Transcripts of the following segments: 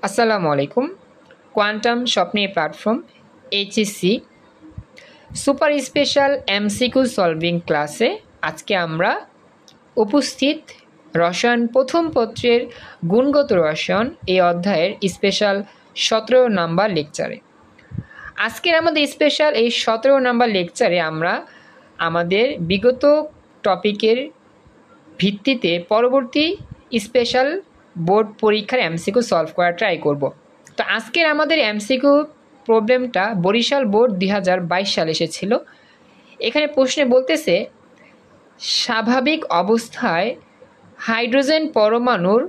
আসসালামু আলাইকুম। কোয়ান্টাম স্বপ্নের platform HSC super special MCQ solving ক্লাসে আজকে আমরা উপস্থিত রসায়ন প্রথম পত্রের গুণগত রসায়ন এই অধ্যায়ের স্পেশাল 17 নাম্বার লেকচারে। আজকের আমাদের স্পেশাল এই 17 নাম্বার লেকচারে আমরা আমাদের বিগত টপিকের ভিত্তিতে পরবর্তী স্পেশাল বোর্ড পরীক্ষার এমসিকিউ সলভ করার ট্রাই করব। তো আজকের আমাদের এমসিকিউ প্রবলেমটা বরিশাল বোর্ড 2022 সালে এসেছিল। এখানে প্রশ্নে বলতেছে স্বাভাবিক অবস্থায় হাইড্রোজেন পরমাণুর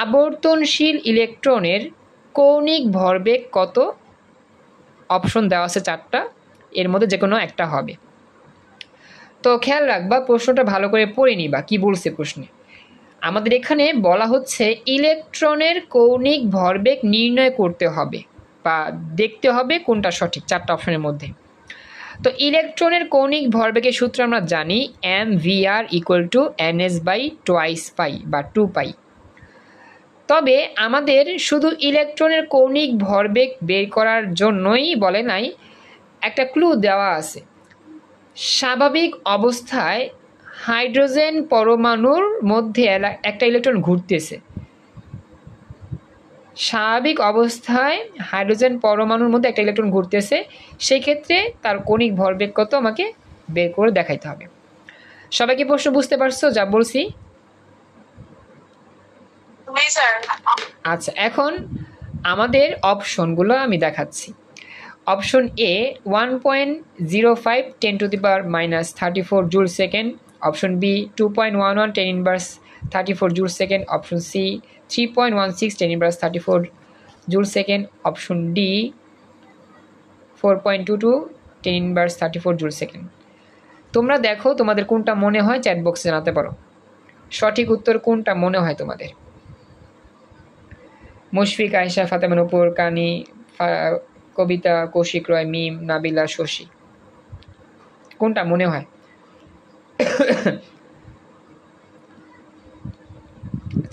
আবর্তনশীল ইলেকট্রনের কৌণিক ভরবেগ কত? অপশন দেওয়া আছে 4টা, এর মধ্যে যে কোনো একটা হবে। তো খেয়াল রাখবা, প্রশ্নটা ভালো করে পড়ে নিবা কি বলছে প্রশ্নে। আমাদের এখানে বলা হচ্ছে ইলেকট্রনের কৌণিক ভরবেগ নির্ণয় করতে হবে বা দেখতে হবে কোনটা সঠিক 4টা অপশনের মধ্যে। তো ইলেকট্রনের কৌণিক ভরবেগের সূত্র আমরা জানি mvr = ns/2π বা 2π। তবে আমাদের শুধু ইলেকট্রনের কৌণিক ভরবেগ বের করার জন্যই বলে নাই, একটা ক্লু দেওয়া আছে। স্বাভাবিক অবস্থায় হাইড্রোজেন পরমাণুর মধ্যে একটা ইলেকট্রন ঘুরতেছে। স্বাভাবিক অবস্থায় হাইড্রোজেন পরমাণুর মধ্যে একটা ইলেকট্রন ঘুরতেছে, সেই ক্ষেত্রে তার কৌণিক ভরবেগ কত আমাকে বের করে দেখাইতে হবে। সবাই কি প্রশ্ন বুঝতে পারছো যা বলছি? আচ্ছা, এখন আমাদের অপশনগুলো আমি দেখাচ্ছি। Option A 1.05 10⁻³ joule second, option B 2.11 10⁻34 joule second, option C 3.16 10⁻34 joule second, option D 4.22 10⁻34 joule second. তোমরা দেখো তোমাদের কোনটা মনে হয়, চ্যাট বক্সে জানাতে পারো সঠিক উত্তর কোনটা মনে হয় তোমাদের। মুশফিক, আয়েশা, ফাতেমা, নূপুর, কানি, কবিতা, কৌশিক রয়, মিম, নাবিলা, শশী, কোনটা মনে হয়?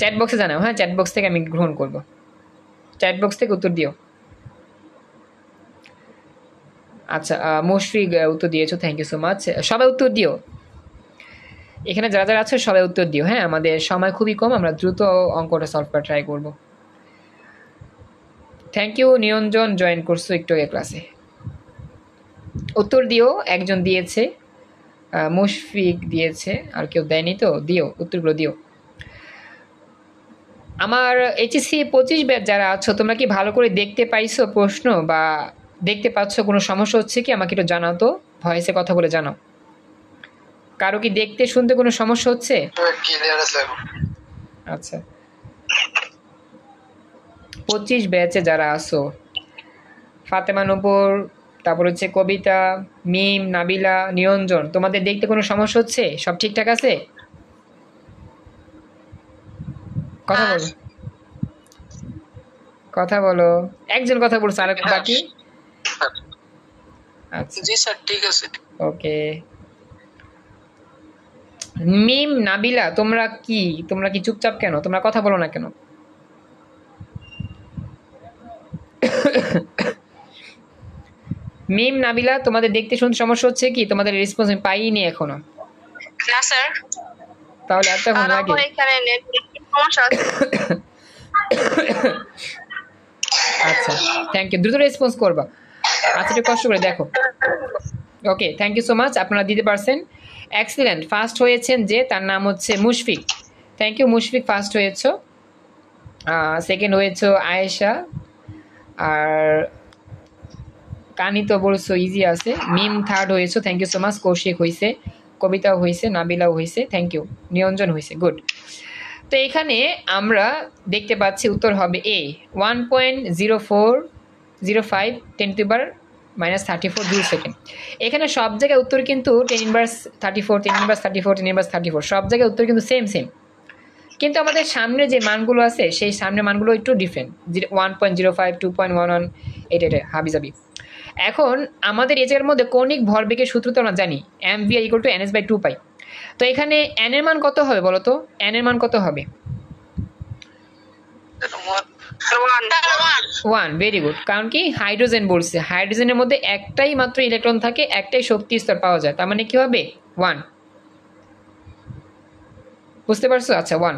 চ্যাট বক্সে জানাও। হ্যাঁ, চ্যাট বক্স থেকে আমি গ্রহণ করব। চ্যাট বক্স থেকে উত্তর দিও। আচ্ছা, মুশফিক উত্তর দিয়েছো, থ্যাংক ইউ সো মাচ। সবাই উত্তর দিও, এখানে যারা যারা আছে সবাই উত্তর দিও। হ্যাঁ, আমাদের সময় খুবই কম, আমরা দ্রুত অঙ্কটা সলভ করা ট্রাই করব। থ্যাংক ইউ নিরঞ্জন, জয়েন করছো একটু আগে ক্লাসে। উত্তর দিও, একজন দিয়েছে, মুশফিক দিয়েছে, আর কেউ দেয়নি তো দিও, উত্তরগুলো দিও। আমার এইচএসসি 25 ব্যাচ যারা আছো, তোমরা কি ভালো করে দেখতে পাইছো প্রশ্ন বা দেখতে পাচ্ছ? কোনো সমস্যা হচ্ছে কি আমাকে একটু জানাও তো, ভয়েসে কথা বলে জানাও। কারো কি দেখতে শুনতে কোনো সমস্যা হচ্ছে? আচ্ছা, 25 ব্যাচে যারা আছো, ফাতেমা, নূপুর, তারপর হচ্ছে কবিতা, মিম, নাবিলা, নিরঞ্জন, তোমাদের দেখতে কোনো সমস্যা হচ্ছে? সব ঠিকঠাক আছে? কথা বলো, কথা বলো। একজন কথা বলছে, আর বাকি? আচ্ছা, জি স্যার, ঠিক আছে। ওকে। মিম, নাবিলা, তোমরা কি চুপচাপ কেন? তোমরা কথা বলো না কেন? মিম, নাবিলা, তোমাদের দেখতে শুনতে সমস্যা হচ্ছে কি? তোমাদের রেসপন্স আমি পাইনি এখনো। না স্যার। তাহলে এতক্ষণ লাগে? এখানে সমস্যা আছে। আচ্ছা, থ্যাংক ইউ, দ্রুত রেসপন্স করবা। আচ্ছা, একটু কষ্ট করে দেখো। ওকে, থ্যাংক ইউ সো মাচ, আপনারা দিতে পারছেন, এক্সিলেন্ট। ফার্স্ট হয়েছেন যে, তার নাম হচ্ছে Mushfiq, thank you Mushfiq, first হয়েছ। সেকেন্ড হয়েছ আয়েশা, আর কানি তো বলছো ইজি আছে। মিম থার্ড হয়েছো, thank you so much. Koushik হয়েছে, কবিতাও হয়েছে, নাবিলাও হয়েছে, থ্যাংক ইউ। নিরঞ্জন হয়েছে, গুড। তো এখানে আমরা দেখতে পাচ্ছি উত্তর হবে এ 1.0405 10⁻34 জুল সেকেন্ড। এখানে সব জায়গায় উত্তর কিন্তু 10⁻34 10⁻34 10⁻34 সব জায়গায় উত্তর কিন্তু সেম, কিন্তু আমাদের সামনে যে মানগুলো আছে সেই সামনে মানগুলো একটু ডিফারেন্ট, 1.05 2.11 এটা হাবিজাবি। এখন আমাদের এর মধ্যে কৌণিক ভরবেগের সূত্র তো আমরা জানি mvr = ns/2π। তো এখানে n এর মান কত হবে বলো তো? n এর মান কত হবে? One, very good. কারণ কি হাইড্রোজেন বলছে, হাইড্রোজেনের মধ্যে একটাই মাত্র ইলেকট্রন থাকে, একটাই শক্তি স্তর পাওয়া যায়, তার মানে কি হবে ওয়ান। বুঝতে পারছো? আচ্ছা ওয়ান।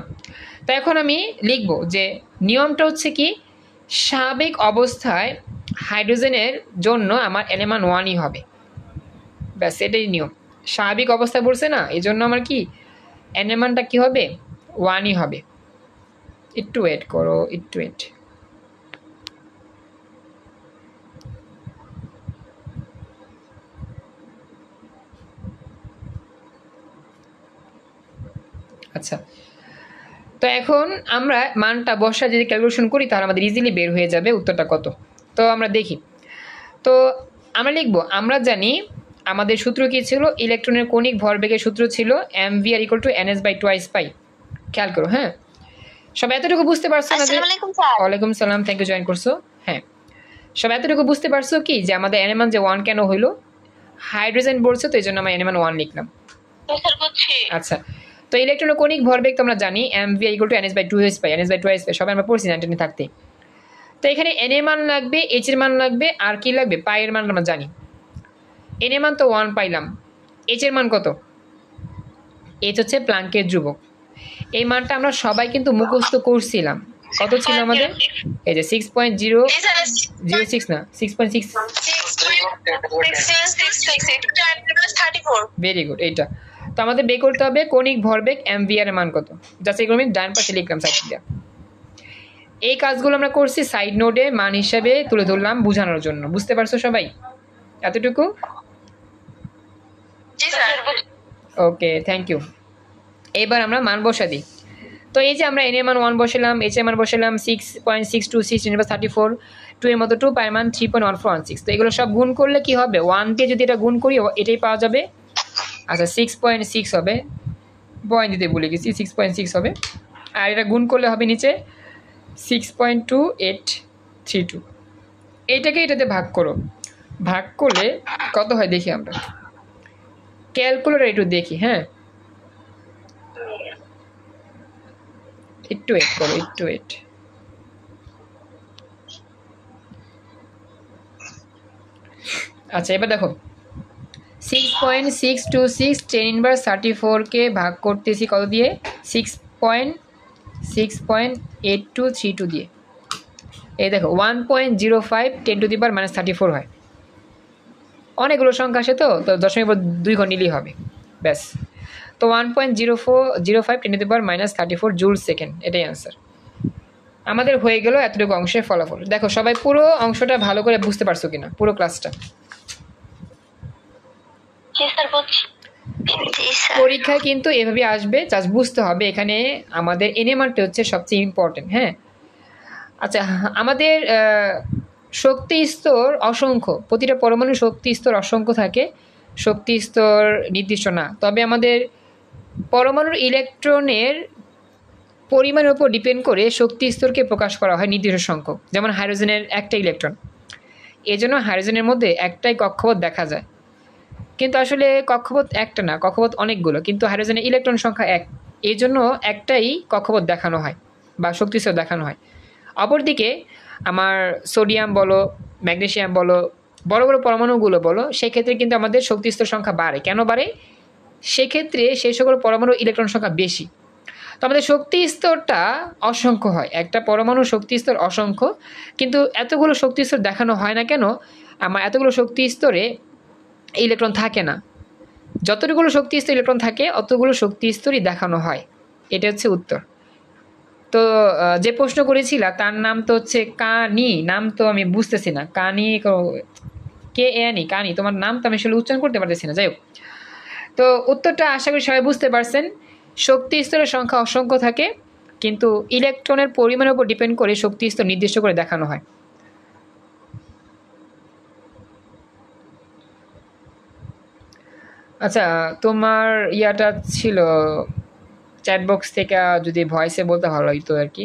তা এখন আমি লিখবো যে নিয়মটা হচ্ছে কি, স্বাভাবিক অবস্থায় হাইড্রোজেনের জন্য আমার এলিমেন্ট ওয়ানই হবে, ব্যাস এটাই নিয়ম। স্বাভাবিক অবস্থায় বলছে না, এই জন্য আমার কি এলিমেন্টটা কি হবে, ওয়ানই হবে। একটু ওয়েট করো, একটু ওয়েট। আচ্ছা, তো এখন আমরা মানটা বসা যদি ক্যালকুলেশন করি তাহলে আমাদের ইজিলি বের হয়ে যাবে উত্তরটা কত। তো আমরা দেখি, তো আমরা লিখব, আমরা জানি আমাদের সূত্র কি ছিল, ইলেকট্রনের কণিক ভরবেগের সূত্র ছিল mvr = ns/2 পাই। খেয়াল করো, হ্যাঁ সব এতটুকু বুঝতে পারছো না? ওয়ালাইকুম সালাম, থ্যাংক ইউ জয়েন করছো। হ্যাঁ সব এতটুকু বুঝতে পারছো কি যে আমাদের এনএমান যে ওয়ান কেন হইলো, হাইড্রোজেন বলছে তো এই জন্য আমরা এনএমান ওয়ান লিখলাম। আচ্ছা, তো ইলেকট্রনের কণিক ভরবেগ তোমরা জানি mvr = ns/2 পাই, ns/2 সবাই আমরা পড়ছি 9 থাকতে। তো এখানে এন এর মান লাগবে, এইচ এর মান লাগবে, আর কি লাগবে, পাই এর মান আমরা জানি। এন এর মান তো ওয়ান পাইলাম, এইচ এর মান কত, এইচ হচ্ছে প্লাঙ্কের ধ্রুবক। এই মানটা আমরা সবাই কিন্তু মুখস্থ করছিলাম, কত ছিল আমাদের, এই যে 6.006 না 6.6। ভেরি গুড, এইটা। তো আমাদের বের করতে হবে কণিক ভরবেগ mvr এর মান কত, জাস্ট এগুলো আমি ডান পাশে লিখলাম সাইড দিয়ে। এই কাজগুলো আমরা করছি সাইড নোটে মান হিসাবে তুলে ধরলাম বোঝানোর জন্য। বুঝতে পারছো সবাই এতটুকু? ওকে, থ্যাংক ইউ। এবার আমরা মান বসা দিই। তো এই যে আমরা এন এর মান ওয়ান বসালাম, এইচ এর মান বসালাম 6.626 × 34, 2 এর মতো 2, পায়ের মান 3.1416। তো এগুলো সব গুণ করলে কি হবে, ওয়ান দিয়ে যদি এটা গুণ করি এটাই পাওয়া যাবে। আচ্ছা 6.6 হবে, পয়েন্ট দিতে ভুলে গেছি, 6.6 হবে। আর এটা গুণ করলে হবে নিচে 6.2832। এইটাকে এটাতে ভাগ করো, ভাগ করলে কত হয় দেখি আমরা, ক্যালকুলেটর একটু দেখি। হ্যাঁ একটু ওয়েট করো, একটু ওয়েট। আচ্ছা এবার দেখো 6.626 10⁻34কে ভাগ করতেছি কত দিয়ে, 6.8232 দিয়ে। এই দেখো 1.05 10⁻34 হয়। অনেকগুলো সংখ্যা আসে, তো দশমিক পর 2 ঘর নিলেই হবে, ব্যাস। তো 1.0405 10⁻34 জুল সেকেন্ড, এটাই আনসার আমাদের হয়ে গেল এতটুকু অংশের ফলাফল। দেখো সবাই পুরো অংশটা ভালো করে বুঝতে পারছো কিনা, পুরো ক্লাসটা? পরীক্ষায় কিন্তু এভাবে আসবে, জাস্ট বুঝতে হবে এখানে আমাদের এনএমারটা হচ্ছে সবচেয়ে ইম্পর্টেন্ট। হ্যাঁ আচ্ছা, আমাদের শক্তি স্তর অসংখ্য, প্রতিটা পরমাণু শক্তি স্তর অসংখ্য থাকে, শক্তি স্তর নির্দিষ্ট না। তবে আমাদের পরমাণুর ইলেকট্রনের পরিমাণের উপর ডিপেন্ড করে শক্তি স্তরকে প্রকাশ করা হয় নির্দিষ্ট সংখ্যক। যেমন হাইড্রোজেনের একটা ইলেকট্রন, এই জন্য হাইড্রোজেনের মধ্যে একটাই কক্ষপথ দেখা যায়, কিন্তু আসলে কক্ষপথ একটা না, কক্ষপথ অনেকগুলো, কিন্তু হাইড্রোজেনের ইলেকট্রন সংখ্যা এক, এই জন্য একটাই কক্ষপথ দেখানো হয় বা শক্তি স্তর দেখানো হয়। অপরদিকে আমার সোডিয়াম বলো, ম্যাগনেসিয়াম বলো, বড় বড় পরমাণুগুলো বলো, সেক্ষেত্রে কিন্তু আমাদের শক্তি স্তর সংখ্যা বাড়ে। কেন বাড়ে? সেক্ষেত্রে সেই সকল পরমাণু ইলেকট্রন সংখ্যা বেশি। তো আমাদের শক্তি স্তরটা অসংখ্য হয়, একটা পরমাণু শক্তি স্তর অসংখ্য, কিন্তু এতগুলো শক্তি স্তর দেখানো হয় না কেন, আমার এতগুলো শক্তি স্তরে ইলেকট্রন থাকে না। যতগুলো শক্তি স্তর ইলেকট্রন থাকে অতগুলো শক্তি স্তরই দেখানো হয়, এটা হচ্ছে উত্তর। তো যে প্রশ্ন করেছিল তার নাম তো হচ্ছে কানি, নাম তো আমি বুঝতেছি না, কানি কে এনি, কানি, তোমার নাম তো আমি আসলে উচ্চারণ করতে পারতেছি না। যাই হোক, তো উত্তরটা আশা করি সবাই বুঝতে পারছেন। শক্তি স্তরের সংখ্যা অসংখ্য থাকে, কিন্তু ইলেকট্রনের পরিমাণের উপর ডিপেন্ড করে শক্তি স্তর নির্দিষ্ট করে দেখানো হয়। আচ্ছা তোমার ইয়াটা ছিল চ্যাট বক্স থেকে যদি ভয়েসে বলতে ভালো হইতো আর কি।